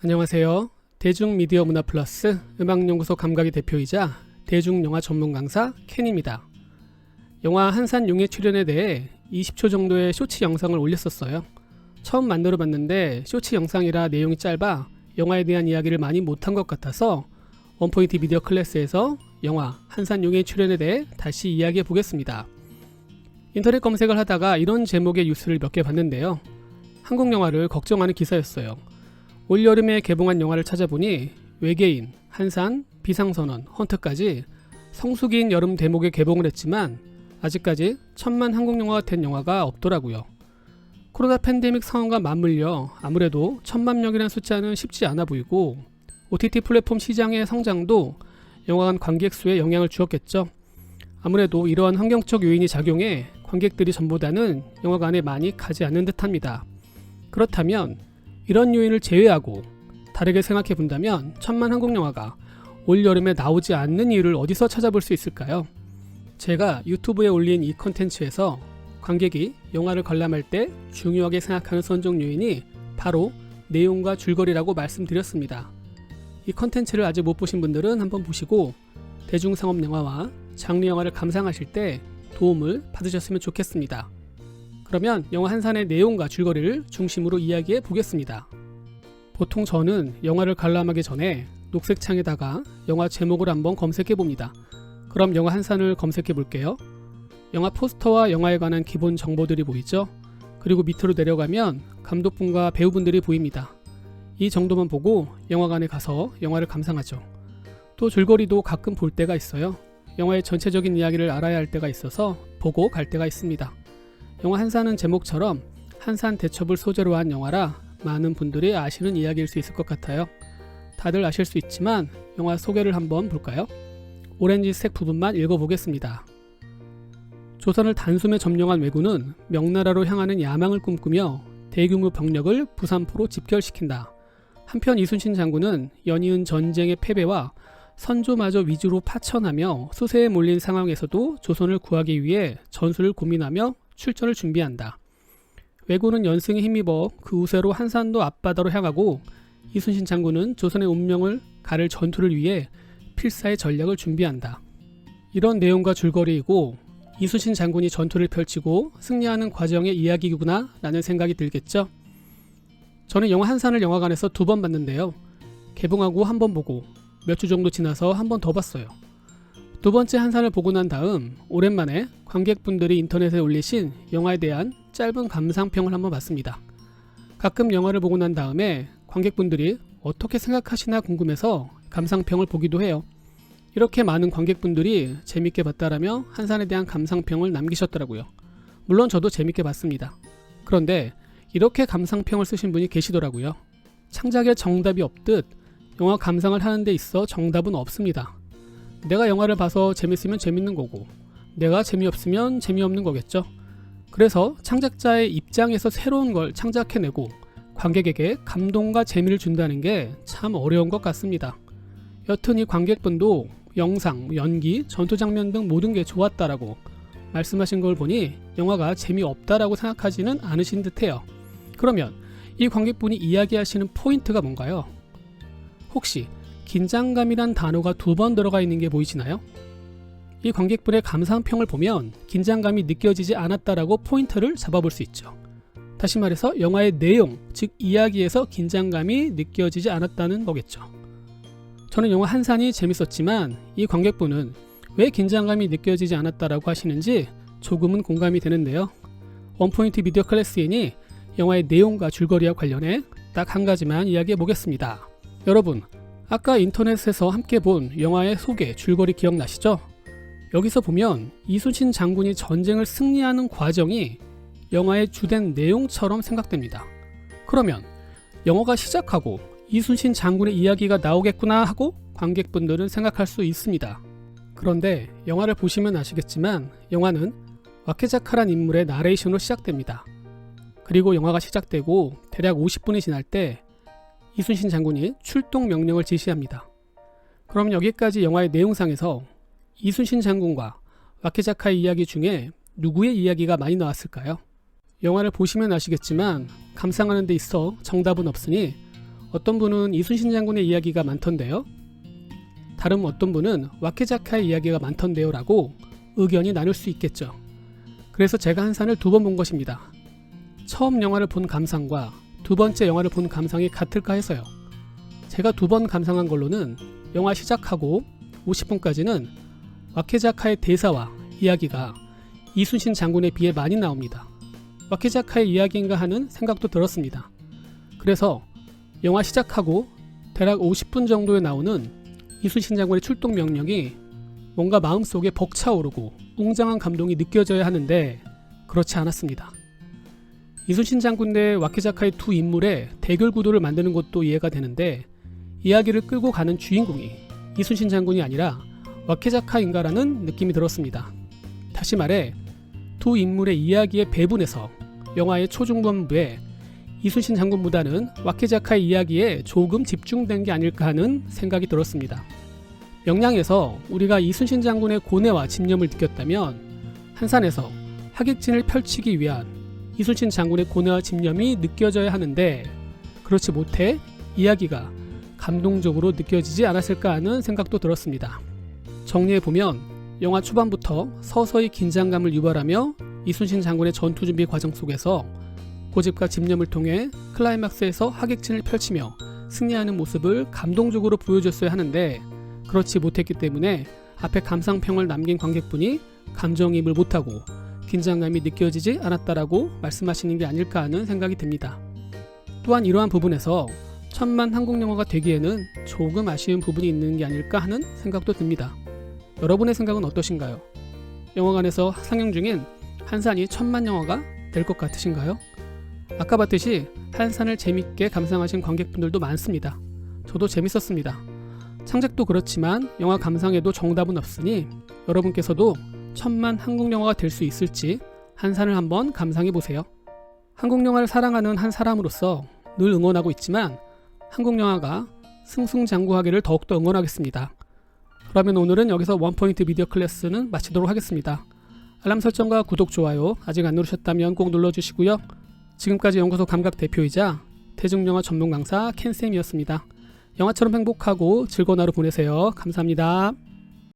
안녕하세요. 대중미디어 문화 플러스 음악연구소 감각의 대표이자 대중영화 전문 강사 켄입니다. 영화 한산용의 출연에 대해 20초 정도의 쇼츠 영상을 올렸었어요. 처음 만들어봤는데 쇼츠 영상이라 내용이 짧아 영화에 대한 이야기를 많이 못한 것 같아서 원포인트 미디어 클래스에서 영화 한산용의 출연에 대해 다시 이야기해 보겠습니다. 인터넷 검색을 하다가 이런 제목의 뉴스를 몇 개 봤는데요. 한국 영화를 걱정하는 기사였어요. 올여름에 개봉한 영화를 찾아보니 외계인, 한산, 비상선언, 헌트까지 성수기인 여름 대목에 개봉을 했지만 아직까지 천만 한국 영화가 된 영화가 없더라고요. 코로나 팬데믹 상황과 맞물려 아무래도 천만 명이라는 숫자는 쉽지 않아 보이고 OTT 플랫폼 시장의 성장도 영화관 관객 수에 영향을 주었겠죠. 아무래도 이러한 환경적 요인이 작용해 관객들이 전보다는 영화관에 많이 가지 않는 듯합니다. 그렇다면 이런 요인을 제외하고 다르게 생각해 본다면 천만 한국 영화가 올여름에 나오지 않는 이유를 어디서 찾아볼 수 있을까요? 제가 유튜브에 올린 이 컨텐츠에서 관객이 영화를 관람할 때 중요하게 생각하는 선정 요인이 바로 내용과 줄거리라고 말씀드렸습니다. 이 컨텐츠를 아직 못 보신 분들은 한번 보시고 대중상업 영화와 장르 영화를 감상하실 때 도움을 받으셨으면 좋겠습니다. 그러면 영화 한산의 내용과 줄거리를 중심으로 이야기해 보겠습니다. 보통 저는 영화를 관람하기 전에 녹색 창에다가 영화 제목을 한번 검색해 봅니다. 그럼 영화 한산을 검색해 볼게요. 영화 포스터와 영화에 관한 기본 정보들이 보이죠? 그리고 밑으로 내려가면 감독분과 배우분들이 보입니다. 이 정도만 보고 영화관에 가서 영화를 감상하죠. 또 줄거리도 가끔 볼 때가 있어요. 영화의 전체적인 이야기를 알아야 할 때가 있어서 보고 갈 때가 있습니다. 영화 한산은 제목처럼 한산 대첩을 소재로 한 영화라 많은 분들이 아시는 이야기일 수 있을 것 같아요. 다들 아실 수 있지만 영화 소개를 한번 볼까요? 오렌지색 부분만 읽어보겠습니다. 조선을 단숨에 점령한 왜군은 명나라로 향하는 야망을 꿈꾸며 대규모 병력을 부산포로 집결시킨다. 한편 이순신 장군은 연이은 전쟁의 패배와 선조마저 위주로 파천하며 수세에 몰린 상황에서도 조선을 구하기 위해 전술을 고민하며 출전을 준비한다. 왜군은 연승에 힘입어 그 우세로 한산도 앞바다로 향하고 이순신 장군은 조선의 운명을 가를 전투를 위해 필사의 전략을 준비한다. 이런 내용과 줄거리이고 이순신 장군이 전투를 펼치고 승리하는 과정의 이야기구나 라는 생각이 들겠죠. 저는 영화 한산을 영화관에서 2번 봤는데요. 개봉하고 1번 보고 몇 주 정도 지나서 1번 더 봤어요. 2번째 한산을 보고 난 다음 오랜만에 관객분들이 인터넷에 올리신 영화에 대한 짧은 감상평을 한번 봤습니다. 가끔 영화를 보고 난 다음에 관객분들이 어떻게 생각하시나 궁금해서 감상평을 보기도 해요. 이렇게 많은 관객분들이 재밌게 봤다라며 한산에 대한 감상평을 남기셨더라고요. 물론 저도 재밌게 봤습니다. 그런데 이렇게 감상평을 쓰신 분이 계시더라고요. 창작에 정답이 없듯 영화 감상을 하는 데 있어 정답은 없습니다. 내가 영화를 봐서 재밌으면 재밌는 거고 내가 재미없으면 재미없는 거겠죠. 그래서 창작자의 입장에서 새로운 걸 창작해내고 관객에게 감동과 재미를 준다는 게 참 어려운 것 같습니다. 여튼 이 관객분도 영상, 연기, 전투 장면 등 모든 게 좋았다라고 말씀하신 걸 보니 영화가 재미없다라고 생각하지는 않으신 듯해요. 그러면 이 관객분이 이야기하시는 포인트가 뭔가요? 혹시 긴장감이란 단어가 2번 들어가 있는 게 보이시나요? 이 관객분의 감상평을 보면 긴장감이 느껴지지 않았다라고 포인트를 잡아볼 수 있죠. 다시 말해서 영화의 내용, 즉 이야기에서 긴장감이 느껴지지 않았다는 거겠죠. 저는 영화 한산이 재밌었지만 이 관객분은 왜 긴장감이 느껴지지 않았다라고 하시는지 조금은 공감이 되는데요. 원포인트 미디어 클래스이니 영화의 내용과 줄거리와 관련해 딱 한 가지만 이야기해 보겠습니다. 여러분, 아까 인터넷에서 함께 본 영화의 소개, 줄거리 기억나시죠? 여기서 보면 이순신 장군이 전쟁을 승리하는 과정이 영화의 주된 내용처럼 생각됩니다. 그러면 영화가 시작하고 이순신 장군의 이야기가 나오겠구나 하고 관객분들은 생각할 수 있습니다. 그런데 영화를 보시면 아시겠지만 영화는 와케자카란 인물의 나레이션으로 시작됩니다. 그리고 영화가 시작되고 대략 50분이 지날 때 이순신 장군이 출동 명령을 지시합니다. 그럼 여기까지 영화의 내용상에서 이순신 장군과 와케자카의 이야기 중에 누구의 이야기가 많이 나왔을까요? 영화를 보시면 아시겠지만 감상하는 데 있어 정답은 없으니 어떤 분은 이순신 장군의 이야기가 많던데요. 다른 어떤 분은 와케자카의 이야기가 많던데요 라고 의견이 나눌 수 있겠죠. 그래서 제가 한산을 2번 본 것입니다. 처음 영화를 본 감상과 2번째 영화를 본 감상이 같을까 해서요. 제가 2번 감상한 걸로는 영화 시작하고 50분까지는 와케자카의 대사와 이야기가 이순신 장군에 비해 많이 나옵니다. 와케자카의 이야기인가 하는 생각도 들었습니다. 그래서 영화 시작하고 대략 50분 정도에 나오는 이순신 장군의 출동 명령이 뭔가 마음속에 벅차오르고 웅장한 감동이 느껴져야 하는데 그렇지 않았습니다. 이순신 장군 대 와케자카의 두 인물의 대결 구도를 만드는 것도 이해가 되는데 이야기를 끌고 가는 주인공이 이순신 장군이 아니라 와케자카인가라는 느낌이 들었습니다. 다시 말해 두 인물의 이야기의 배분에서 영화의 초중반부에 이순신 장군보다는 와케자카의 이야기에 조금 집중된 게 아닐까 하는 생각이 들었습니다. 명량에서 우리가 이순신 장군의 고뇌와 집념을 느꼈다면 한산에서 하객진을 펼치기 위한 이순신 장군의 고뇌와 집념이 느껴져야 하는데 그렇지 못해 이야기가 감동적으로 느껴지지 않았을까 하는 생각도 들었습니다. 정리해보면 영화 초반부터 서서히 긴장감을 유발하며 이순신 장군의 전투 준비 과정 속에서 고집과 집념을 통해 클라이막스에서 하객진을 펼치며 승리하는 모습을 감동적으로 보여줬어야 하는데 그렇지 못했기 때문에 앞에 감상평을 남긴 관객분이 감정이입을 못하고 긴장감이 느껴지지 않았다라고 말씀하시는 게 아닐까 하는 생각이 듭니다. 또한 이러한 부분에서 천만 한국 영화가 되기에는 조금 아쉬운 부분이 있는 게 아닐까 하는 생각도 듭니다. 여러분의 생각은 어떠신가요? 영화관에서 상영 중인 한산이 천만 영화가 될 것 같으신가요? 아까 봤듯이 한산을 재밌게 감상하신 관객분들도 많습니다. 저도 재밌었습니다. 창작도 그렇지만 영화 감상에도 정답은 없으니 여러분께서도 천만 한국 영화가 될 수 있을지 한산을 한번 감상해보세요. 한국 영화를 사랑하는 한 사람으로서 늘 응원하고 있지만 한국 영화가 승승장구하기를 더욱더 응원하겠습니다. 그러면 오늘은 여기서 원포인트 미디어 클래스는 마치도록 하겠습니다. 알람 설정과 구독, 좋아요 아직 안 누르셨다면 꼭 눌러주시고요. 지금까지 연구소 감각 대표이자 대중영화 전문 강사 켄쌤이었습니다. 영화처럼 행복하고 즐거운 하루 보내세요. 감사합니다.